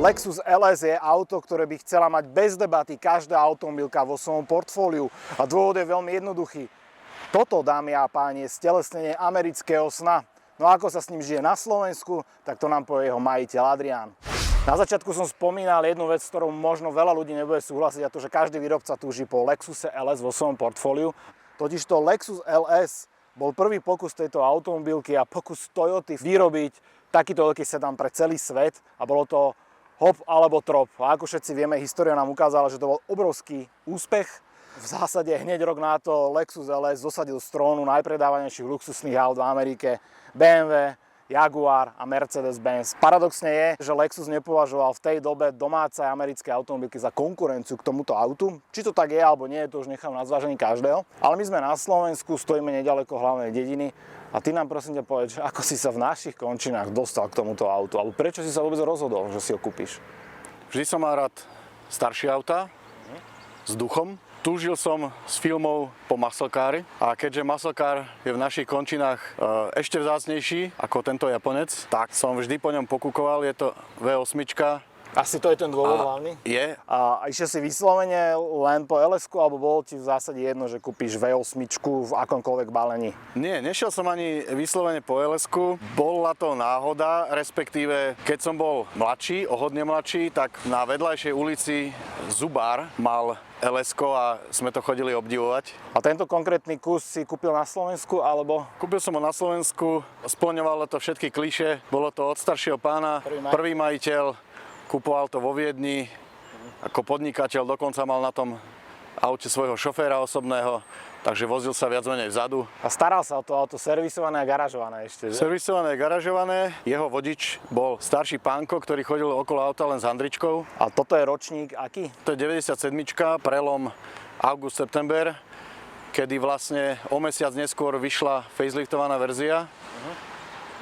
Lexus LS je auto, ktoré by chcela mať bez debaty každá automobilka vo svojom portfóliu. A dôvod je veľmi jednoduchý. Toto, dámy a páni, je stelesnenie amerického sna. No a ako sa s ním žije na Slovensku, tak to nám povie jeho majiteľ Adrián. Na začiatku som spomínal jednu vec, s ktorou možno veľa ľudí nebude súhlasiť, a to, že každý výrobca túži po Lexuse LS vo svojom portfóliu. Totižto Lexus LS bol prvý pokus tejto automobilky a pokus Toyoty vyrobiť takýto veľký sedan pre celý svet a bolo to hop alebo trop. A ako všetci vieme, história nám ukázala, že to bol obrovský úspech. V zásade hneď rok na to Lexus LS zosadil z trónu najpredávanejších luxusných aut v Amerike BMW, Jaguar a Mercedes-Benz. Paradoxne je, že Lexus nepovažoval v tej dobe domáce americké automobilky za konkurenciu k tomuto autu. Či to tak je alebo nie, to už nechám na zvážení každého. Ale my sme na Slovensku, stojíme nedaleko hlavnej dediny a ty nám prosím ťa povedz, ako si sa v našich končinách dostal k tomuto autu, alebo prečo si sa vôbec rozhodol, že si ho kúpiš? Vždy som mal rád staršie autá s duchom. Túžil som z filmov po muscle car a keďže muscle car je v našich končinách ešte vzácnejší ako tento Japonec, tak som vždy po ňom pokúkoval. Je to V8. Asi to je ten dôvod hlavný? Je. A išiel si vyslovene len po LS-ku, alebo bolo ti v zásade jedno, že kúpiš V8 v akomkoľvek balení? Nie, nešiel som ani vyslovene po LS-ku. Bola to náhoda, respektíve keď som bol mladší, o hodne mladší, tak na vedľajšej ulici Zubár mal LS-ko a sme to chodili obdivovať. A tento konkrétny kus si kúpil na Slovensku, alebo? Kúpil som ho na Slovensku, spĺňovalo to všetky klišé. Bolo to od staršieho pána, prvý majiteľ. Kupoval to vo Viedni, ako podnikateľ, dokonca mal na tom aute svojho šoféra osobného, takže vozil sa viac menej vzadu. A staral sa o to auto servisované a garažované ešte, že? Servisované a garažované. Jeho vodič bol starší pánko, ktorý chodil okolo auta len s handričkou. A toto je ročník aký? To je 97, prelom august-september, kedy vlastne o mesiac neskôr vyšla faceliftovaná verzia.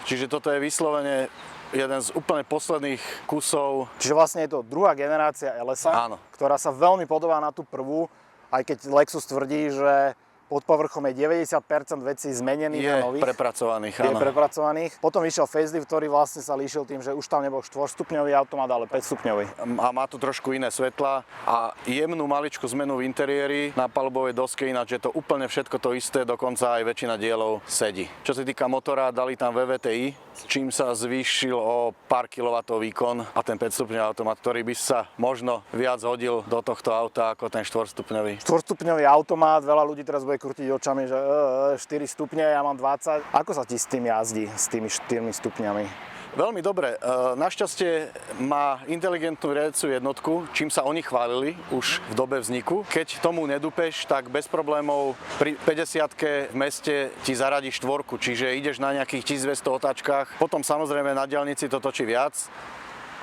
Čiže toto je vyslovene jeden z úplne posledných kusov. Čiže vlastne je to druhá generácia LS-a, ktorá sa veľmi podobá na tú prvú, aj keď Lexus tvrdí, že pod povrchom je 90% vecí zmenených a nových. Prepracovaných, áno. Je prepracovaných. Potom vyšiel facelift, ktorý vlastne sa líšil tým, že už tam nebol 4-stupňový automat, ale 5-stupňový. A má tu trošku iné svetla a jemnú maličkú zmenu v interiéri. Na palubovej doske ináč je to úplne všetko to isté, dokonca aj väčšina dielov sedí. Čo sa týka motora, dali tam VVTi, čím sa zvýšil o pár kilowattov výkon a ten 5-stupňový automat, ktorý by sa možno viac hodil do tohto auta ako ten 4-stupňový. 4-stupňový automat, veľa ľudí teraz bude krútiť očami, že 4 stupne, ja mám 20. Ako sa ti s tým jazdí, s tými 4 stupňami? Veľmi dobre. Našťastie má inteligentnú riadiacu jednotku, čím sa oni chválili už v dobe vzniku. Keď tomu nedúpeš, tak bez problémov pri 50-ke v meste ti zaradí štvorku, čiže ideš na nejakých 1200 otáčkach. Potom samozrejme na diaľnici to točí viac,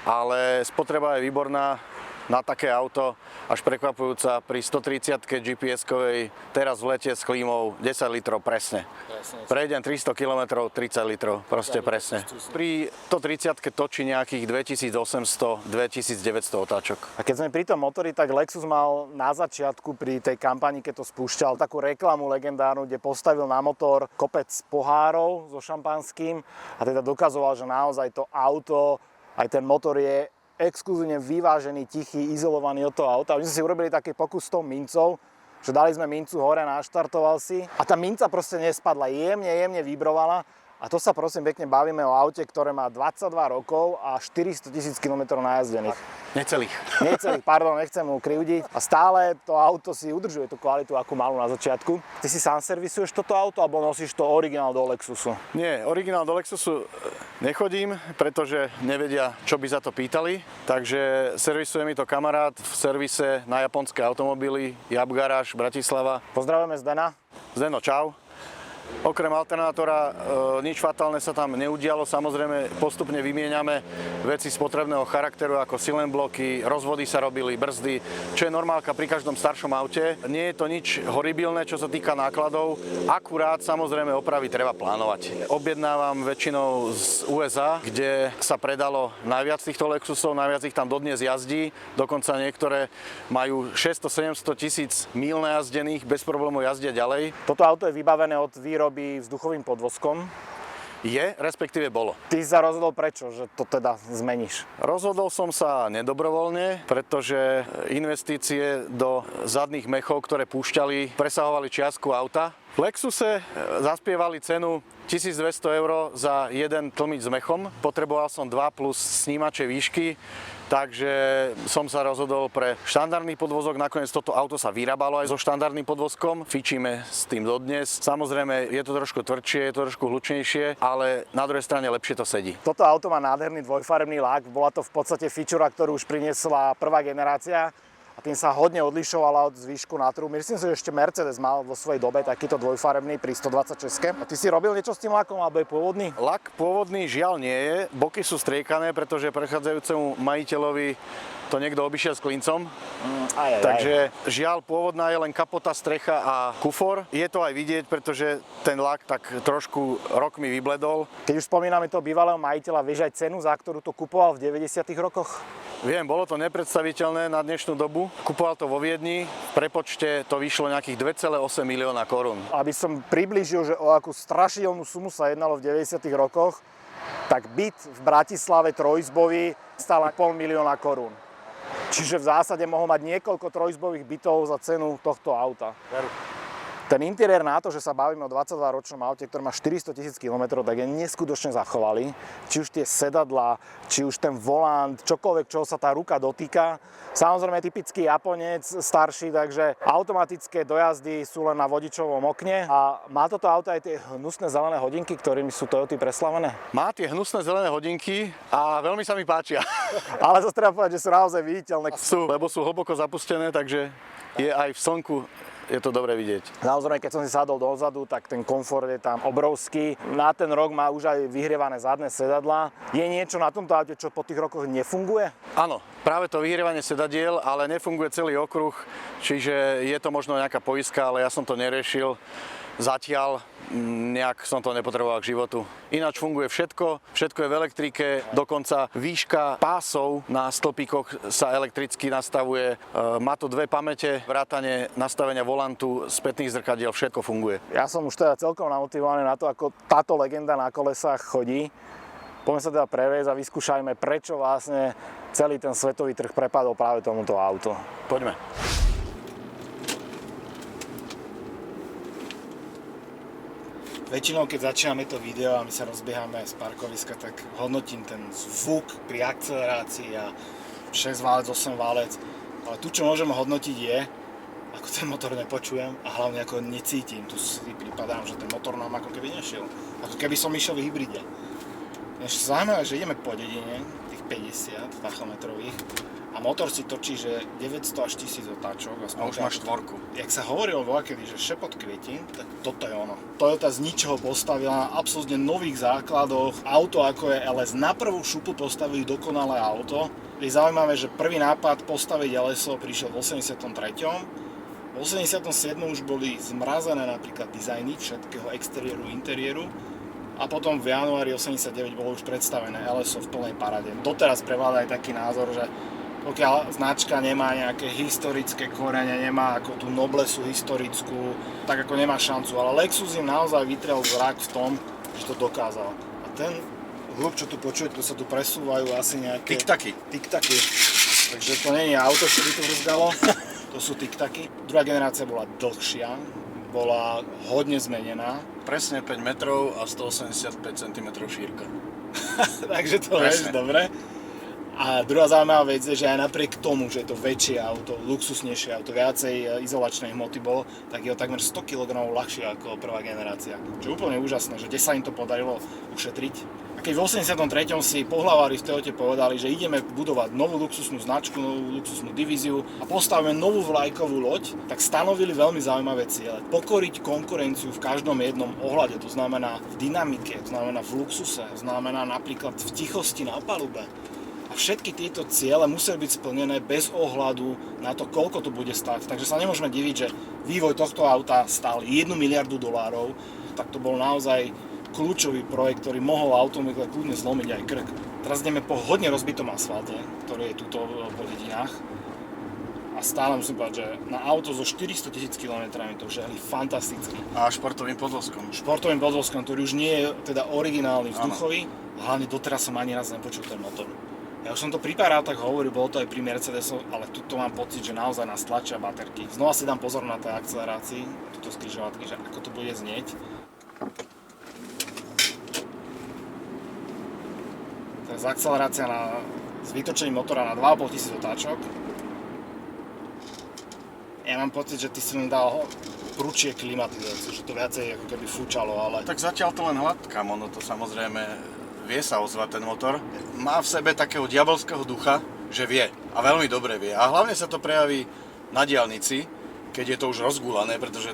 ale spotreba je výborná. Na také auto až prekvapujúca pri 130-ke GPS-kovej teraz v lete s klímou 10 litrov presne. Prejdem 300 km, 30 litrov, proste presne. Pri 130-ke točí nejakých 2800-2900 otáčok. A keď sme pri tom motori, tak Lexus mal na začiatku pri tej kampani, keď to spúšťal, takú reklamu legendárnu, kde postavil na motor kopec pohárov so šampanským a teda dokazoval, že naozaj to auto, aj ten motor je exkluzívne vyvážený, tichý, izolovaný od toho auta. My sme si urobili taký pokus s tou mincov, že dali sme mincu hore, naštartoval si a tá minca proste nespadla, jemne vibrovala. A to sa prosím pekne bavíme o aute, ktoré má 22 rokov a 400 000 km najazdených. Necelých, pardon, nechcem mu krivdiť. A stále to auto si udržuje tú kvalitu, akú malo na začiatku. Ty si sám servisuješ toto auto, alebo nosíš to originál do Lexusu? Nie, originál do Lexusu nechodím, pretože nevedia, čo by za to pýtali. Takže servisuje mi to kamarát v servise na japonské automobily, Jab Garage, Bratislava. Pozdravujeme Zdena. Zdeno, čau. Okrem alternátora nič fatálne sa tam neudialo, samozrejme postupne vymieňame veci spotrebného charakteru ako silenbloky, rozvody sa robili, brzdy, čo je normálka pri každom staršom aute. Nie je to nič horibilné, čo sa týka nákladov, akurát samozrejme opravy treba plánovať. Objednávam väčšinou z USA, kde sa predalo najviac týchto Lexusov, najviac ich tam dodnes jazdí, dokonca niektoré majú 600-700 tisíc míl najazdených, bez problémov jazdia ďalej. Toto auto je vybavené od výroby vzduchovým podvozkom. je, respektíve bolo. Ty sa rozhodol prečo, že to teda zmeníš? Rozhodol som sa nedobrovoľne, pretože investície do zadných mechov, ktoré púšťali, presahovali čiastku auta. V Lexuse zaspievali cenu 1200 € za jeden tlmič s mechom. Potreboval som 2 plus snímače výšky, takže som sa rozhodol pre štandardný podvozok. Nakoniec toto auto sa vyrábalo aj so štandardným podvozkom. Fičíme s tým dodnes. Samozrejme, je to trošku tvrdšie, je to trošku hlučnejšie, ale na druhej strane lepšie to sedí. Toto auto má nádherný dvojfarebný lak. Bola to v podstate fičura, ktorú už priniesla prvá generácia. A tým sa hodne odlišovala od zvyšku na trhu. Myslím si, že ešte Mercedes mal vo svojej dobe takýto dvojfarebný pri 126. A ty si robil niečo s tým lakom, alebo je pôvodný? Lak pôvodný žiaľ nie je. Boky sú striekané, pretože prechádzajúcemu majiteľovi to niekto obišiel s klincom. Takže žiaľ pôvodná je len kapota, strecha a kufor. Je to aj vidieť, pretože ten lak tak trošku rokmi vybledol. Keď už spomíname toho bývalého majiteľa, vieš aj cenu, za ktorú to kupoval v 90. rokoch? Viem, bolo to nepredstaviteľné na dnešnú dobu. Kupoval to vo Viedni, v prepočte to vyšlo nejakých 2,8 milióna korún. Aby som priblížil, že o akú strašidelnú sumu sa jednalo v 90. rokoch, tak byt v Bratislave trojizbový stál 500 000 korún. Čiže v zásade mohol mať niekoľko trojizbových bytov za cenu tohto auta. Ten interiér na to, že sa bavíme o 22-ročnom aute, ktoré má 400 000 km, tak je neskutočne zachovali. Či už tie sedadlá, či už ten volant, čokoľvek, čoho sa tá ruka dotýka. Samozrejme typický Japonec, starší, takže automatické dojazdy sú len na vodičovom okne. A má toto auto aj tie hnusné zelené hodinky, ktorými sú Toyoty preslavené? Má tie hnusné zelené hodinky a veľmi sa mi páčia. Ale zase treba povedať, že sú naozaj viditeľné. Sú, lebo sú hlboko zapustené, takže je aj v slnku. Je to dobre vidieť. Samozrejme, keď som si sadol dozadu, tak ten komfort je tam obrovský. Na ten rok má už aj vyhrievané zadné sedadlá. Je niečo na tomto aute, čo po tých rokoch nefunguje? Áno, práve to vyhrievanie sedadiel, ale nefunguje celý okruh, čiže je to možno nejaká poistka, ale ja som to neriešil. Zatiaľ nejak som to nepotreboval k životu. Ináč funguje všetko je v elektrike, dokonca výška pásov na stĺpikoch sa elektricky nastavuje. Má to 2 pamäte, vrátane nastavenia volantu, spätných zrkadiel, všetko funguje. Ja som už teda celkom namotivovaný na to, ako táto legenda na kolesách chodí. Poďme sa teda previesť a vyskúšajme, prečo vlastne celý ten svetový trh prepadol práve tomuto autu. Poďme. Väčšinou, keď začíname to video a my sa rozbiehame z parkoviska, tak hodnotím ten zvuk pri akcelerácii a 6 válec, 8 válec. Ale tu, čo môžem hodnotiť je, ako ten motor nepočujem a hlavne ako necítim. Tu si pripadám, že ten motor nám ako keby nešiel. Ako keby som išiel v hybride. Ešte zaujímavé, že ideme po dedine, tých 50 tachometrových, a motor si točí, že 900 až 1000 otáčok. A už máš štvorku. Jak sa hovorilo voľakedy, že šepot kvietin, tak toto je ono. Toyota z ničoho postavila na absolútne nových základoch. Auto ako je LS, na prvú šupu postavili dokonalé auto. Je zaujímavé, že prvý nápad postaviť LSO prišiel v 83. V 87. už boli zmrazené napríklad dizajny všetkého exteriéru, interiéru. A potom v januári 89 bolo už predstavené LSO v plnej parade. Doteraz prevláda aj taký názor, že pokiaľ značka nemá nejaké historické korene, nemá ako tú noblesu historickú, tak ako nemá šancu. Ale Lexus im naozaj vytrel zrak v tom, že to dokázal. A ten hluk, čo tu počujete, to sa tu presúvajú asi nejaké... Tiktaky. Takže to nie je auto, čo by to vrzgalo, to sú tiktaky. Druhá generácia bola dlhšia, bola hodne zmenená. Presne 5 metrov a 185 cm šírka. Takže to vieš, dobre. A druhá zaujímavá vec je, že aj napriek tomu, že je to väčšie auto, luxusnejšie auto, viacej izolačnej hmoty bolo, tak je to takmer 100 kg ľahšie ako prvá generácia. Čo je úplne úžasné, že 10 sa im to podarilo ušetriť. A keď v 83. si pohlavári v Toyote povedali, že ideme budovať novú luxusnú značku, novú luxusnú divíziu a postavíme novú vlajkovú loď, tak stanovili veľmi zaujímavé ciele. Pokoriť konkurenciu v každom jednom ohľade, to znamená v dynamike, to znamená v luxuse, to znamená napríklad v tichosti na palube. A všetky tieto ciele museli byť splnené bez ohľadu na to, koľko to bude stáť. Takže sa nemôžeme diviť, že vývoj tohto auta stál $1 miliardu, tak to bol naozaj kľúčový projekt, ktorý mohol automobile kľudne zlomiť aj krk. Teraz ideme po hodne rozbitom asfalte, ktorý je tuto po dedinách. A stále musím povedať, že na auto so 400 000 km to žehli fantasticky. A športovým podvozkom. Športovým podvozkom, ktorý už nie je teda originálny vzduchový. Hlavne doteraz som ani raz nepočul ten motor. Ja už som to pri pár autách hovoril, bolo to aj pri Mercedesoch, ale tuto mám pocit, že naozaj nás tlačia baterky. Znova si dám pozor na tej akcelerácii, tuto z križovatky, že ako to bude znieť. Teraz akcelerácia s vytočením motora na 2500 otáčok. Ja mám pocit, že ty si len dal prúčie klimatizáciu, že to viacej ako keby fúčalo, ale... Tak zatiaľ to len hladkám, ono to samozrejme vie sa ozvať ten motor. Má v sebe takého diabolského ducha, že vie. A veľmi dobre vie. A hlavne sa to prejaví na diaľnici, keď je to už rozgúlané, pretože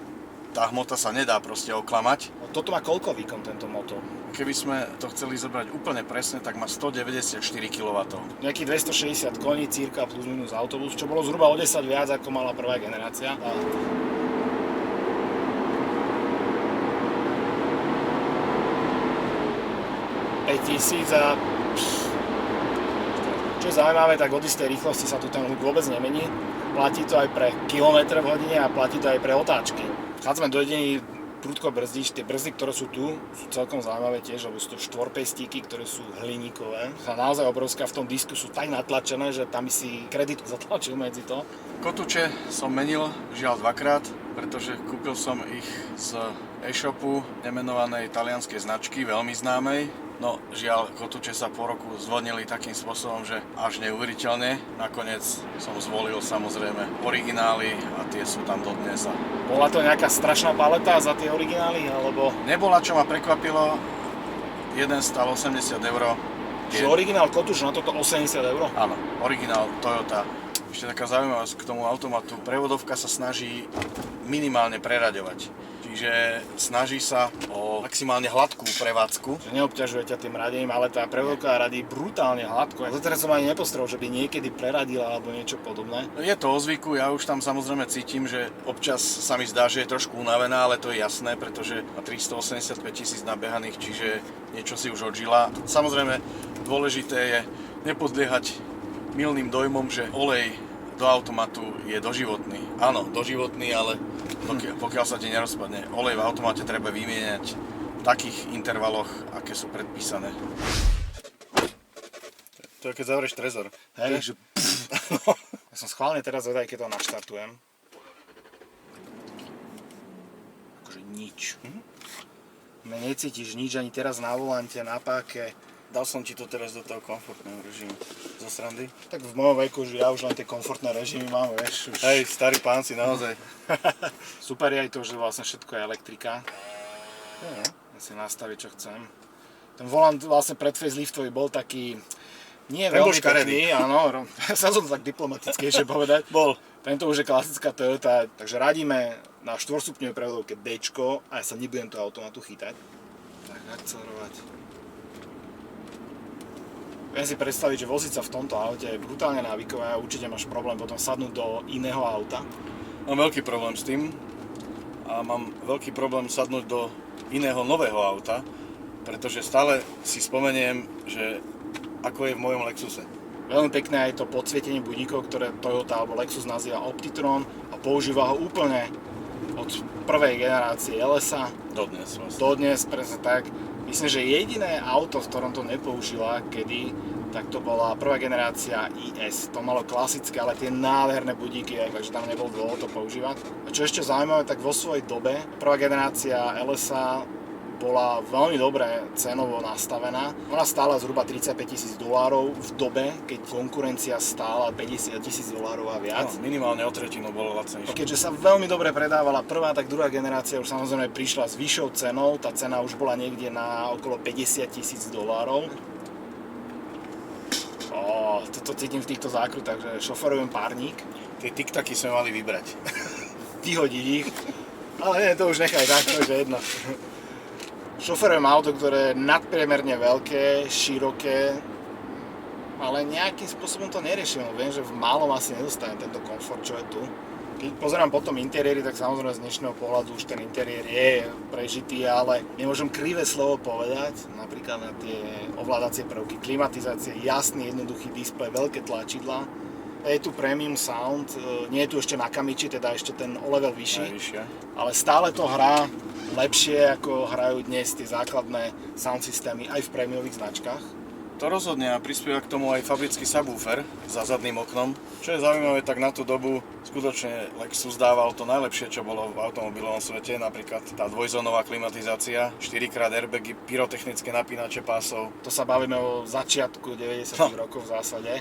tá hmota sa nedá proste oklamať. Toto má koľko výkon tento motor? Keby sme to chceli zobrať úplne presne, tak má 194 kW. Nejakých 260 koní, cirka plus minus autobus, čo bolo zhruba o 10 viac ako mala prvá generácia. A... a... Čo je zaujímavé, tak od istej rýchlosti sa tu ten hluk vôbec nemení. Platí to aj pre kilometre v hodine a platí to aj pre otáčky. Chádzame do jedení, prudko brzdíš, tie brzdy, ktoré sú tu, sú celkom zaujímavé tiež, lebo sú to štvorpestíky, ktoré sú hliníkové. Sú naozaj obrovská, v tom disku sú tak natlačené, že tam by si kredit zatlačil medzi to. Kotúče som menil žiaľ dvakrát, pretože kúpil som ich z e-shopu nemenovanej talianskej značky, veľmi známej. No žiaľ, kotúče sa po roku zvodnili takým spôsobom, že až neuveriteľne. Nakoniec som zvolil samozrejme originály a tie sú tam dodnes. Bola to nejaká strašná paleta za tie originály, alebo... Nebola, čo ma prekvapilo, jeden stal 80 €. Čiže originál kotúč na toto 80 €? Áno, originál Toyota. Ešte taká zaujímavosť k tomu automatu. Prevodovka sa snaží minimálne preraďovať. Čiže snaží sa o maximálne hladkú prevádzku. Že neobťažuje ťa tým radením, ale tá prevodovka radí brutálne hladko. A doteraz som ani nepostrel, že by niekedy preradila alebo niečo podobné. Je to o zvyku, ja už tam samozrejme cítim, že občas sa mi zdá, že je trošku unavená, ale to je jasné, pretože má 385 000 nabehaných, čiže niečo si už odžila. Samozrejme dôležité je nepodliehať mylným dojmom, že olej do automatu je doživotný. Áno, doživotný, ale pokiaľ sa ti nerozpadne, olej v automate treba vymieňať v takých intervaloch, aké sú predpísané. To je keď zavrieš trezor. Hej, že... Ja som schválne teraz vedaj, keď to naštartujem. Akože nič. Necítiš nič ani teraz na volante, na páke. Dal som ti to teraz do toho komfortného režimu. Zo srandy? Tak v mojom veku, že ja už len tie komfortné režimy mám, vieš. Už... Hej, starý pán si naozaj. Super je aj to, že vlastne všetko je elektrika. Ja si nastaviť, čo chcem. Ten volant vlastne pred faceliftový bol taký... Nie veľmi pekný, áno. Sa som tak diplomatickejšie povedať. Bol. Tento už je klasická Toyota, takže radíme na 4-stupňovej prevodovke Dčko a ja sa nebudem toho automatu chytať. Tak akcelerovať. Viem si predstaviť, že voziť sa v tomto aute je brutálne návykové a určite máš problém potom sadnúť do iného auta. Mám veľký problém s tým a mám veľký problém sadnúť do iného nového auta, pretože stále si spomeniem, že ako je v mojom Lexuse. Veľmi pekné aj to podsvietenie budíkov, ktoré Toyota alebo Lexus nazýva Optitron a používa ho úplne od prvej generácie LS-a. Dodnes vlastne. Dodnes, presne tak. Myslím, že jediné auto, v ktorom to nepoužila kedy, tak to bola prvá generácia IS. To malo klasické, ale tie nádherné budíky, takže tam nebol dôvod to používať. A čo ešte zaujímavé, tak vo svojej dobe prvá generácia LS-a bola veľmi dobre cenovo nastavená. Ona stála zhruba $35 000 v dobe, keď konkurencia stála $50 000 a viac. No, minimálne o tretinu bolo lacnejšie. Keďže sa veľmi dobre predávala prvá, tak druhá generácia už samozrejme prišla s vyššou cenou. Tá cena už bola niekde na okolo $50 000. Toto cítim v týchto zákrutách, že šoferujem párnik. Tie tiktaky sme mali vybrať. Vyhodiť ich. Ale nie, to už nechaj tak, to už je jedno. Šoferujem auto, ktoré je nadpriemerne veľké, široké, ale nejakým spôsobom to neriešim. Viem, že v malom asi nedostanem tento komfort, čo je tu. Keď pozerám potom interiéry, tak samozrejme z dnešného pohľadu už ten interiér je prežitý, ale nemôžem krivé slovo povedať, napríklad na tie ovládacie prvky, klimatizácie, jasný, jednoduchý displej, veľké tlačidlá. je tu Premium Sound, nie je tu ešte Nakamichi, teda ešte ten o level vyšší, Najvyššia. ale stále to hrá lepšie, ako hrajú dnes tie základné sound systémy aj v prémiových značkách. To rozhodne a prispieva k tomu aj fabrický subwoofer za zadným oknom. Čo je zaujímavé, tak na tú dobu skutočne Lexus dával to najlepšie, čo bolo v automobilovom svete, napríklad tá dvojzónová klimatizácia, 4x airbagy, pyrotechnické napínače pásov. To sa bavíme o začiatku 90 rokov v zásade.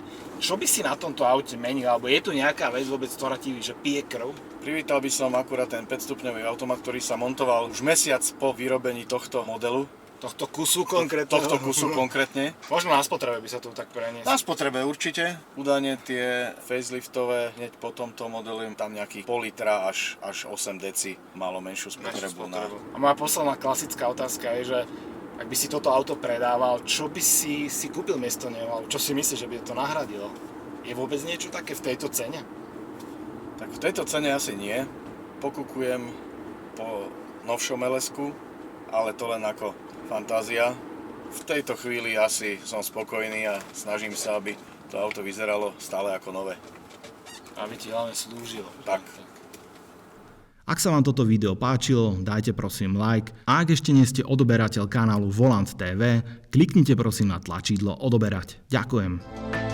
Čo by si na tomto aute menil, alebo je tu nejaká vec vôbec, ktorá ti že pije krv? Privítal by som akurát ten 5-stupňový automat, ktorý sa montoval už mesiac po vyrobení tohto modelu. Tohto kusu konkrétne? Možno na spotrebe by sa tu tak preniesť. Na spotrebe určite. Údajne tie faceliftové hneď po tomto modelu tam nejakých pol litra až 8 deci malo menšiu spotrebu. A moja posledná klasická otázka je, že ak by si toto auto predával, čo by si kúpil miesto neho? Čo si myslíš, že by to nahradilo? Je vôbec niečo také v tejto cene? Tak v tejto cene asi nie. Pokúkujem po novšom LS-ku, ale to len ako fantázia. V tejto chvíli asi som spokojný a snažím sa, aby to auto vyzeralo stále ako nové. Aby ti hlavne slúžilo. Tak. Ak sa vám toto video páčilo, dajte prosím like a ak ešte nie ste odoberateľ kanálu Volant TV, kliknite prosím na tlačidlo odoberať. Ďakujem.